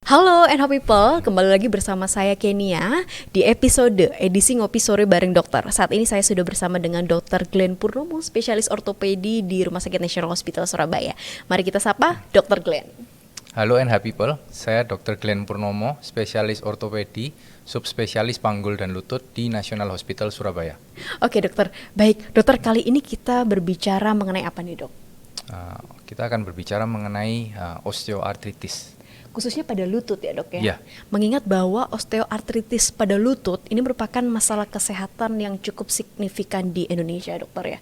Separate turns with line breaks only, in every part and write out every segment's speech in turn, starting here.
Halo NH People, kembali lagi bersama saya Kenia di episode edisi Ngopi Sore bareng dokter. Saat ini saya sudah bersama dengan Dr. Glenn Purnomo, spesialis ortopedi di Rumah Sakit National Hospital Surabaya. Mari kita sapa Dr. Glenn.
Halo NH People, saya Dr. Glenn Purnomo, spesialis ortopedi, subspesialis panggul dan lutut di National Hospital Surabaya.
Oke dokter, baik dokter, kali ini kita berbicara mengenai apa nih dok?
Kita akan berbicara mengenai osteoartritis.
Khususnya pada lutut ya dok ya.
Ya.
Mengingat bahwa osteoartritis pada lutut ini merupakan masalah kesehatan yang cukup signifikan di Indonesia dokter ya.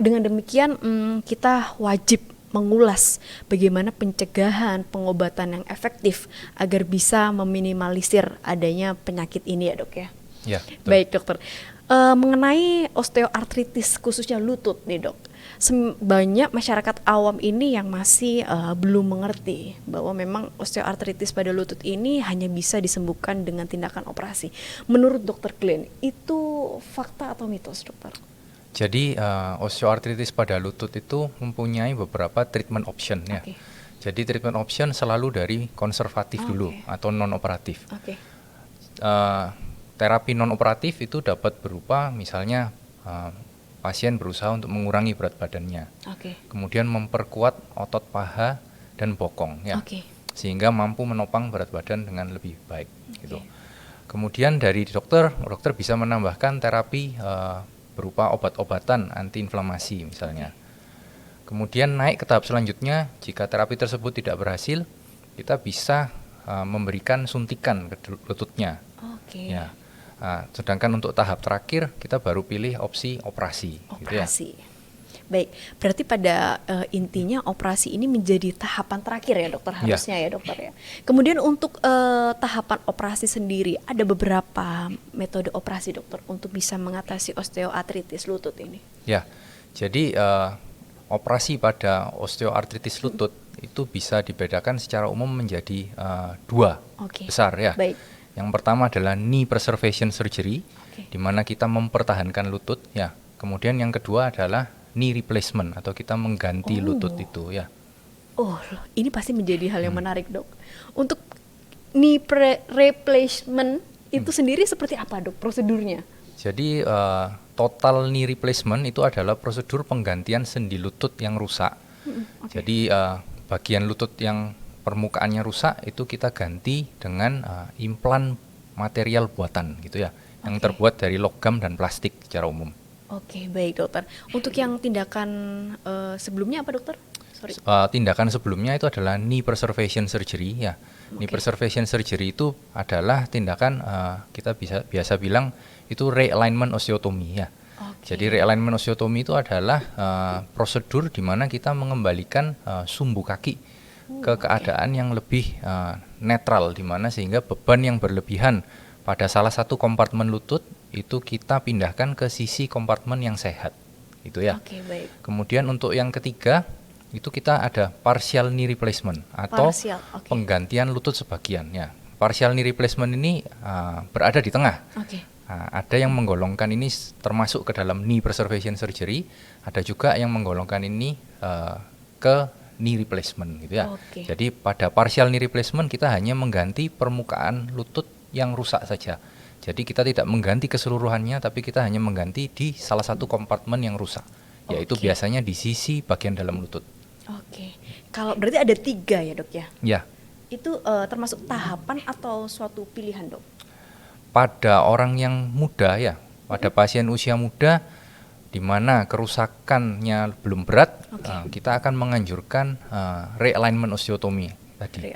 Dengan demikian kita wajib mengulas bagaimana pencegahan, pengobatan yang efektif agar bisa meminimalisir adanya penyakit ini ya dok ya.
Ya, betul.
Baik dokter, mengenai osteoartritis khususnya lutut nih dok, banyak masyarakat awam ini yang masih belum mengerti bahwa memang osteoartritis pada lutut ini hanya bisa disembuhkan dengan tindakan operasi. Menurut dokter Glenn, itu fakta atau mitos dokter?
Jadi osteoartritis pada lutut itu mempunyai beberapa treatment option ya.
Okay.
Jadi treatment option selalu dari konservatif dulu atau non-operatif.
Okay.
Terapi non-operatif itu dapat berupa misalnya pasien berusaha untuk mengurangi berat badannya, kemudian memperkuat otot paha dan bokong ya, sehingga mampu menopang berat badan dengan lebih baik gitu. Kemudian dari dokter bisa menambahkan terapi berupa obat-obatan antiinflamasi misalnya. Kemudian naik ke tahap selanjutnya, jika terapi tersebut tidak berhasil, kita bisa memberikan suntikan ke lututnya. Ya. Sedangkan untuk tahap terakhir kita baru pilih opsi operasi. Gitu ya.
Baik, berarti pada intinya operasi ini menjadi tahapan terakhir ya dokter, harusnya ya dokter ya. Kemudian untuk tahapan operasi sendiri ada beberapa metode operasi dokter untuk bisa mengatasi osteoartritis lutut ini. Ya,
jadi operasi pada osteoartritis lutut itu bisa dibedakan secara umum menjadi dua besar ya.
Baik.
Yang pertama adalah knee preservation surgery, di mana kita mempertahankan lutut ya. Kemudian yang kedua adalah knee replacement atau kita mengganti lutut itu ya.
Ini pasti menjadi hal yang menarik dok. Untuk knee replacement itu sendiri seperti apa dok prosedurnya?
Jadi total knee replacement itu adalah prosedur penggantian sendi lutut yang rusak. Jadi bagian lutut yang permukaannya rusak itu kita ganti dengan implan material buatan gitu ya, yang terbuat dari logam dan plastik secara umum.
Baik dokter. Untuk yang tindakan sebelumnya apa dokter?
Tindakan sebelumnya itu adalah knee preservation surgery ya. Knee preservation surgery itu adalah tindakan kita biasa bilang itu realignment osteotomy ya. Jadi realignment osteotomy itu adalah prosedur di mana kita mengembalikan sumbu kaki ke keadaan yang lebih netral, di mana sehingga beban yang berlebihan pada salah satu kompartemen lutut itu kita pindahkan ke sisi kompartemen yang sehat, gitu ya.
Baik.
Kemudian untuk yang ketiga itu kita ada partial knee replacement atau penggantian lutut sebagian ya. Partial knee replacement ini berada di tengah. Ada yang menggolongkan ini termasuk ke dalam knee preservation surgery, ada juga yang menggolongkan ini ke knee replacement gitu ya. Jadi pada partial knee replacement kita hanya mengganti permukaan lutut yang rusak saja. Jadi kita tidak mengganti keseluruhannya, tapi kita hanya mengganti di salah satu kompartemen yang rusak, yaitu biasanya di sisi bagian dalam lutut.
Kalau berarti ada 3 ya dok ya?
Ya.
Itu termasuk tahapan atau suatu pilihan dok?
Pada orang yang muda ya, pada pasien usia muda di mana kerusakannya belum berat, kita akan menganjurkan realignment osteotomy tadi.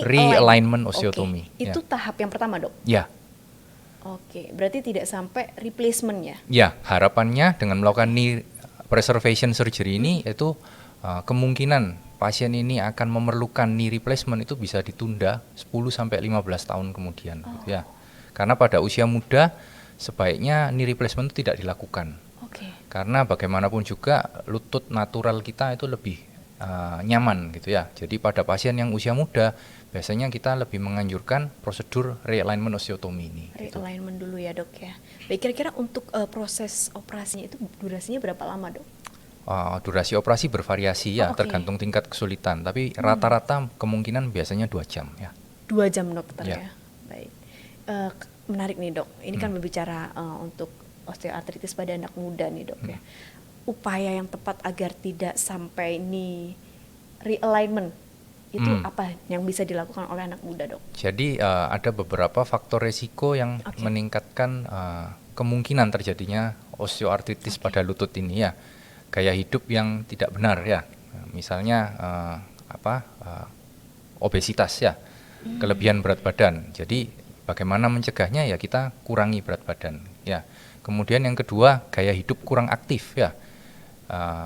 Realignment osteotomy.
Itu tahap yang pertama dok?
Ya.
Berarti tidak sampai replacement ya? Ya,
harapannya dengan melakukan knee preservation surgery ini itu kemungkinan pasien ini akan memerlukan knee replacement itu bisa ditunda 10-15 tahun kemudian gitu ya. Karena pada usia muda sebaiknya knee replacement itu tidak dilakukan. Karena bagaimanapun juga lutut natural kita itu lebih nyaman gitu ya. Jadi pada pasien yang usia muda biasanya kita lebih menganjurkan prosedur realignment osteotomy ini.
Realignment dulu ya dok ya. Baik, kira-kira untuk proses operasinya itu durasinya berapa lama dok?
durasi operasi bervariasi ya, tergantung tingkat kesulitan. Tapi rata-rata kemungkinan biasanya 2 jam ya.
2 jam dokter ya. Baik. Menarik nih dok. Ini kan berbicara untuk osteoartritis pada anak muda nih dok ya. Upaya yang tepat agar tidak sampai knee realignment itu apa yang bisa dilakukan oleh anak muda dok?
Jadi ada beberapa faktor resiko yang meningkatkan kemungkinan terjadinya osteoartritis pada lutut ini ya. Gaya hidup yang tidak benar ya, misalnya obesitas ya, kelebihan berat badan. Jadi bagaimana mencegahnya ya, kita kurangi berat badan ya. Kemudian yang kedua, gaya hidup kurang aktif ya,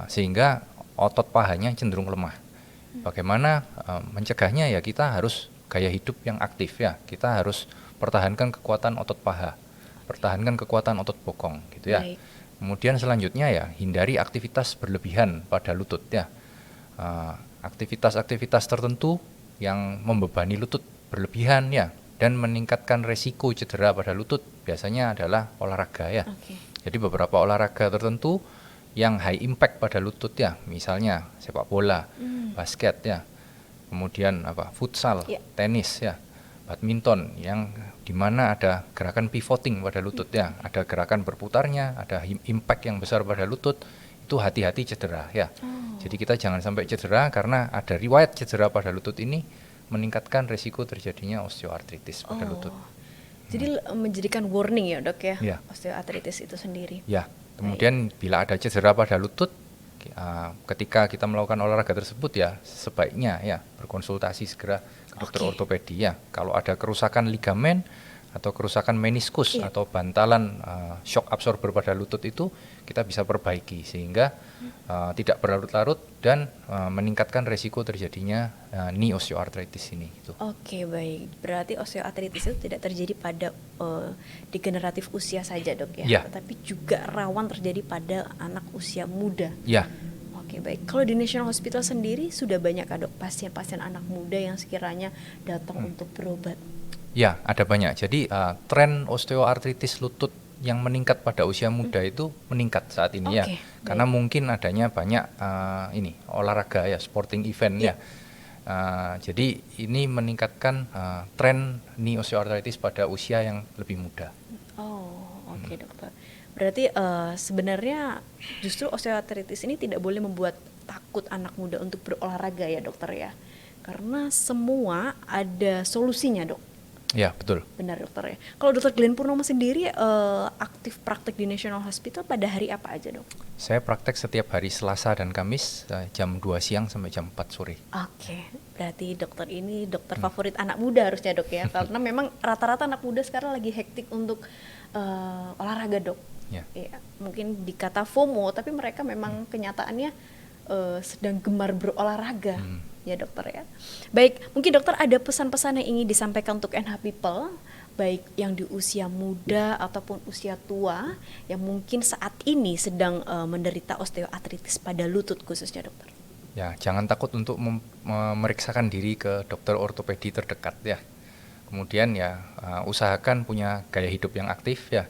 sehingga otot pahanya cenderung lemah. Bagaimana mencegahnya ya, kita harus gaya hidup yang aktif ya. Kita harus pertahankan kekuatan otot paha, pertahankan kekuatan otot bokong gitu ya. Baik. Kemudian selanjutnya ya, hindari aktivitas berlebihan pada lutut ya. Aktivitas-aktivitas tertentu yang membebani lutut berlebihan ya, dan meningkatkan resiko cedera pada lutut biasanya adalah olahraga ya. Jadi beberapa olahraga tertentu yang high impact pada lutut ya, misalnya sepak bola, basket ya, kemudian futsal, tenis ya, badminton, yang dimana ada gerakan pivoting pada lutut ya, ada gerakan berputarnya, ada impact yang besar pada lutut, itu hati-hati cedera ya. Jadi kita jangan sampai cedera, karena ada riwayat cedera pada lutut ini meningkatkan risiko terjadinya osteoartritis pada lutut.
Jadi menjadikan warning ya dok ya, osteoartritis itu sendiri.
Ya, kemudian bila ada cedera pada lutut, ketika kita melakukan olahraga tersebut ya, sebaiknya ya berkonsultasi segera ke dokter ortopedi ya. Kalau ada kerusakan ligamen atau kerusakan meniskus atau bantalan shock absorber pada lutut, itu kita bisa perbaiki sehingga tidak berlarut-larut dan meningkatkan resiko terjadinya knee osteoarthritis ini gitu.
Oke, baik. Berarti osteoartritis itu tidak terjadi pada degeneratif usia saja dok ya, tetapi juga rawan terjadi pada anak usia muda.
Ya.
Oke, baik. Kalau di National Hospital sendiri sudah banyak dok pasien-pasien anak muda yang sekiranya datang untuk berobat?
Ya, ada banyak. Jadi tren osteoartritis lutut yang meningkat pada usia muda itu meningkat saat ini ya, karena mungkin adanya banyak olahraga ya, sporting event ya. Jadi ini meningkatkan tren knee osteoartritis pada usia yang lebih muda.
Oke, dokter. Berarti sebenarnya justru osteoartritis ini tidak boleh membuat takut anak muda untuk berolahraga ya dokter ya, karena semua ada solusinya dok.
Ya, betul.
Benar dokter ya. Kalau dokter Glenn Purnomo sendiri aktif praktek di National Hospital pada hari apa aja dok?
Saya praktek setiap hari Selasa dan Kamis jam 2 siang sampai jam 4 sore.
Oke, berarti dokter ini dokter favorit anak muda harusnya dok ya, karena memang rata-rata anak muda sekarang lagi hektik untuk olahraga dok. Ya, mungkin dikata FOMO, tapi mereka memang kenyataannya sedang gemar berolahraga. Ya dokter ya. Baik, mungkin dokter ada pesan-pesan yang ingin disampaikan untuk NH People, baik yang di usia muda ataupun usia tua yang mungkin saat ini sedang menderita osteoartritis pada lutut khususnya dokter.
Ya, jangan takut untuk memeriksakan diri ke dokter ortopedi terdekat ya. Kemudian ya usahakan punya gaya hidup yang aktif ya.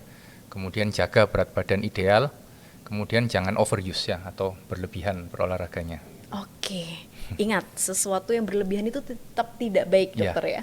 Kemudian jaga berat badan ideal. Kemudian jangan overuse ya, atau berlebihan berolahraganya.
Oke. Ingat, sesuatu yang berlebihan itu tetap tidak baik dokter ya.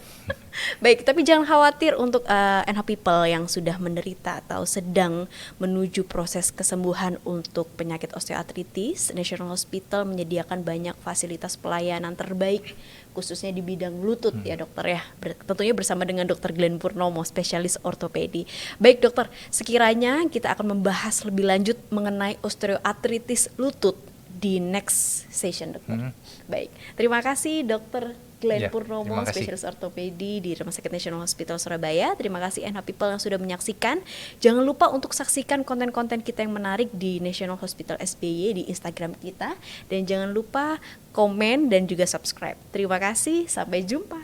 Baik, tapi jangan khawatir untuk NH People yang sudah menderita atau sedang menuju proses kesembuhan untuk penyakit osteoartritis. National Hospital menyediakan banyak fasilitas pelayanan terbaik khususnya di bidang lutut ya dokter ya. Tentunya bersama dengan Dr. Glenn Purnomo, spesialis ortopedi. Baik dokter, sekiranya kita akan membahas lebih lanjut mengenai osteoartritis lutut di next session dokter. Baik, terima kasih Dr. Glenn Purnomo, spesialis ortopedi di Rumah Sakit National Hospital Surabaya. Terima kasih NH People yang sudah menyaksikan. Jangan lupa untuk saksikan konten-konten kita yang menarik di National Hospital SBY di Instagram kita. Dan jangan lupa komen dan juga subscribe. Terima kasih, sampai jumpa.